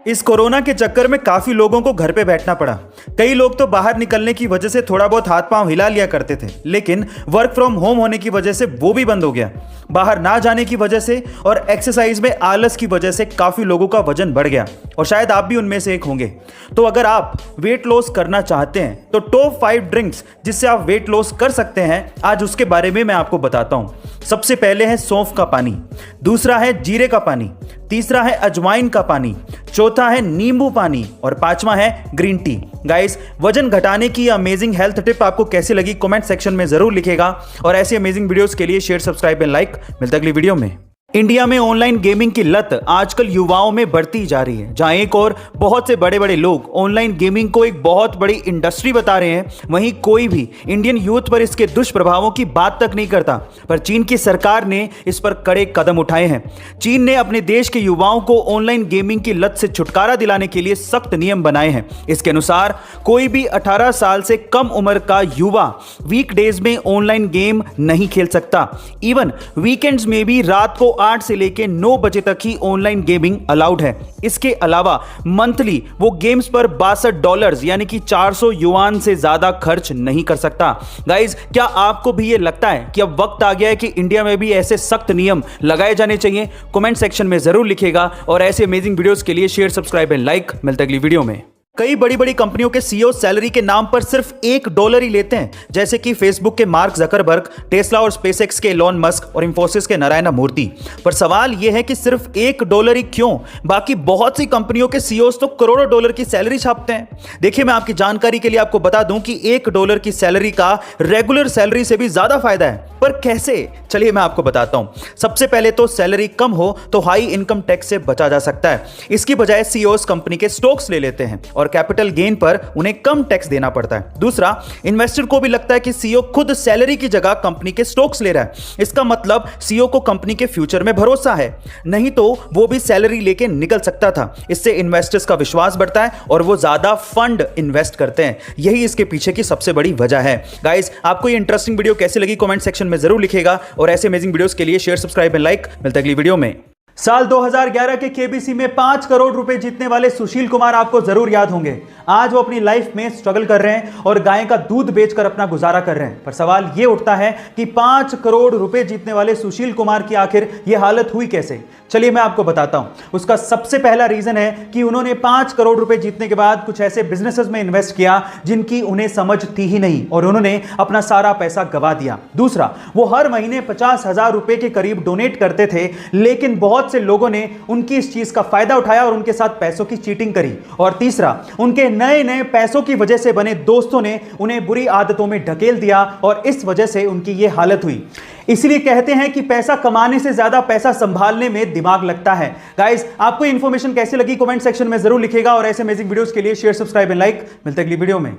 इस कोरोना के चक्कर में काफी लोगों को घर पे बैठना पड़ा। कई लोग तो बाहर निकलने की वजह से थोड़ा बहुत हाथ पांव हिला लिया करते थे, लेकिन वर्क फ्रॉम होम होने की वजह से वो भी बंद हो गया। बाहर ना जाने की वजह से और एक्सरसाइज में आलस की वजह से काफी लोगों का वजन बढ़ गया और शायद आप भी उनमें से एक होंगे। तो अगर आप वेट लॉस करना चाहते हैं तो टॉप 5 ड्रिंक्स जिससे आप वेट लॉस कर सकते हैं, आज उसके बारे में मैं आपको बताता हूं। सबसे पहले है सौंफ का पानी, दूसरा है जीरे का पानी, तीसरा है अजवाइन का पानी, चौथा है नींबू पानी और पांचवा है ग्रीन टी। गाइस, वजन घटाने की अमेजिंग हेल्थ टिप आपको कैसी लगी कमेंट सेक्शन में जरूर लिखेगा और ऐसी अमेजिंग वीडियोस के लिए शेयर, सब्सक्राइब एंड लाइक। मिलते अगली वीडियो में। इंडिया में ऑनलाइन गेमिंग की लत आजकल युवाओं में बढ़ती जा रही है। जहां एक और बहुत से बड़े बड़े लोग ऑनलाइन गेमिंग को एक बहुत बड़ी इंडस्ट्री बता रहे हैं, वहीं कोई भी इंडियन यूथ पर इसके दुष्प्रभावों की बात तक नहीं करता। पर चीन की सरकार ने इस पर कड़े कदम उठाए हैं। चीन ने अपने देश के युवाओं को ऑनलाइन गेमिंग की लत से छुटकारा दिलाने के लिए सख्त नियम बनाए हैं। इसके अनुसार कोई भी 18 साल से कम उम्र का युवा वीकडेज में ऑनलाइन गेम नहीं खेल सकता। इवन वीकेंड्स में भी रात को 8 से लेकर 9 बजे तक ही ऑनलाइन गेमिंग अलाउड है। इसके अलावा मंथली वो गेम्स पर $62 यानी कि 400 युआन से ज्यादा खर्च नहीं कर सकता। गाइस, क्या आपको भी ये लगता है कि अब वक्त आ गया है कि इंडिया में भी ऐसे सख्त नियम लगाए जाने चाहिए? कमेंट सेक्शन में जरूर लिखेगा और ऐसे अमेजिंग वीडियोस के लिए शेयर, सब्सक्राइब एंड लाइक। मिलते अगली वीडियो में। कई बड़ी बड़ी कंपनियों के सीईओ सैलरी के नाम पर सिर्फ $1 ही लेते हैं, जैसे कि फेसबुक के मार्क जकरबर्ग, टेस्ला और स्पेसएक्स के एलोन मस्क और इंफोसिस के नारायण मूर्ति। पर सवाल यह है कि सिर्फ $1 ही क्यों? बाकी बहुत सी कंपनियों के सीईओज तो करोड़ों डॉलर की सैलरी छापते हैं। देखिए, मैं आपकी जानकारी के लिए आपको बता दूं कि $1 की सैलरी का रेगुलर सैलरी से भी ज्यादा फायदा है। पर कैसे? चलिए मैं आपको बताता हूं। सबसे पहले तो सैलरी कम हो तो हाई इनकम टैक्स से बचा जा सकता है। इसकी बजाय सीईओज कंपनी के स्टॉक्स ले लेते हैं और कैपिटल गेन पर उन्हें कम टैक्स देना पड़ता है। दूसरा, इन्वेस्टर को भी लगता है कि सीईओ खुद सैलरी की जगह कंपनी के स्टॉक्स ले रहा है। इसका मतलब सीईओ को कंपनी के फ्यूचर में भरोसा है, नहीं तो वो भी सैलरी लेके निकल सकता था। इससे इन्वेस्टर्स का विश्वास बढ़ता है और वो ज्यादा फंड इन्वेस्ट करते हैं। यही इसके पीछे की सबसे बड़ी वजह है। गाइस, आपको ये इंटरेस्टिंग वीडियो कैसी लगी कमेंट सेक्शन में जरूर लिखेगा और ऐसे अमेजिंग वीडियोस के लिए शेयर, सब्सक्राइब एंड लाइक। मिलते अगली वीडियो में। साल 2011 के केबीसी में 5 करोड़ रुपए जीतने वाले सुशील कुमार आपको जरूर याद होंगे। आज वो अपनी लाइफ में स्ट्रगल कर रहे हैं और गाय का दूध बेचकर अपना गुजारा कर रहे हैं। पर सवाल ये उठता है कि 5 करोड़ रुपए जीतने वाले सुशील कुमार की आखिर ये हालत हुई कैसे? चलिए मैं आपको बताता हूं। उसका सबसे पहला रीजन है कि उन्होंने 5 करोड़ रुपए जीतने के बाद कुछ ऐसे बिजनेसेस में इन्वेस्ट किया जिनकी उन्हें समझ थी ही नहीं और उन्होंने अपना सारा पैसा गवा दिया। दूसरा, वो हर महीने 50,000 रुपए के करीब डोनेट करते थे, लेकिन बहुत से लोगों ने उनकी इस चीज का फायदा उठाया और उनके साथ पैसों की चीटिंग करी। और तीसरा, उनके नए नए पैसों की वजह से बने दोस्तों ने उन्हें बुरी आदतों में ढकेल दिया और इस वजह से उनकी यह हालत हुई। इसलिए कहते हैं कि पैसा कमाने से ज्यादा पैसा संभालने में दिमाग लगता है। गाइस, आपको इंफॉर्मेशन कैसी लगी कमेंट सेक्शन में जरूर लिखेगा और ऐसे अमेजिंग वीडियोस के लिए शेयर, सब्सक्राइब एंड लाइक। मिलते हैं अगली वीडियो में।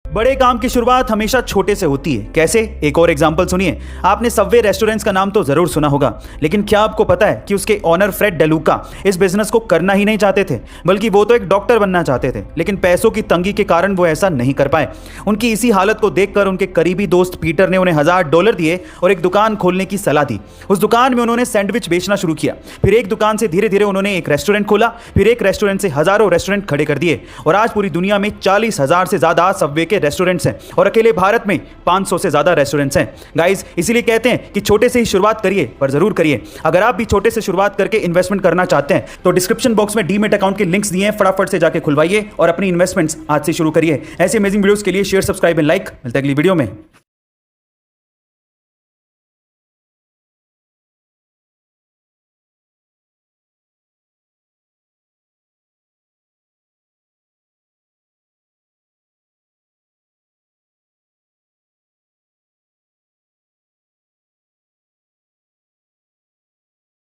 बड़े काम की शुरुआत हमेशा छोटे से होती है। कैसे? एक और एग्जांपल सुनिए। आपने सबवे रेस्टोरेंट्स का नाम तो जरूर सुना होगा, लेकिन क्या आपको पता है कि उसके ओनर फ्रेड डेलुका इस बिजनेस को करना ही नहीं चाहते थे, बल्कि वो तो एक डॉक्टर बनना चाहते थे, लेकिन पैसों की तंगी के कारण वो ऐसा नहीं कर पाए। उनकी इसी हालत को देखकर उनके करीबी दोस्त पीटर ने उन्हें $1000 दिए और एक दुकान खोलने की सलाह दी। उस दुकान में उन्होंने सैंडविच बेचना शुरू किया। फिर एक दुकान से धीरे धीरे उन्होंने एक रेस्टोरेंट खोला, फिर एक रेस्टोरेंट से हजारों रेस्टोरेंट खड़े कर दिए और आज पूरी दुनिया में 40,000 से ज्यादा सबवे के रेस्टोरेंट्स हैं और अकेले भारत में 500 से ज्यादा रेस्टोरेंट्स हैं। गाइस, इसीलिए कहते हैं कि छोटे से ही शुरुआत करिए, पर जरूर करिए। अगर आप भी छोटे से शुरुआत करके इन्वेस्टमेंट करना चाहते हैं तो डिस्क्रिप्शन बॉक्स में डीमेट अकाउंट के लिंक्स दिए हैं, फटाफट से जाके खुलवाइए और अपनी इन्वेस्टमेंट्स आज से शुरू करिए। ऐसे अमेजिंग वीडियोस के लिए शेयर, सब्सक्राइब एंड लाइक। मिलते हैं अगली वीडियो में।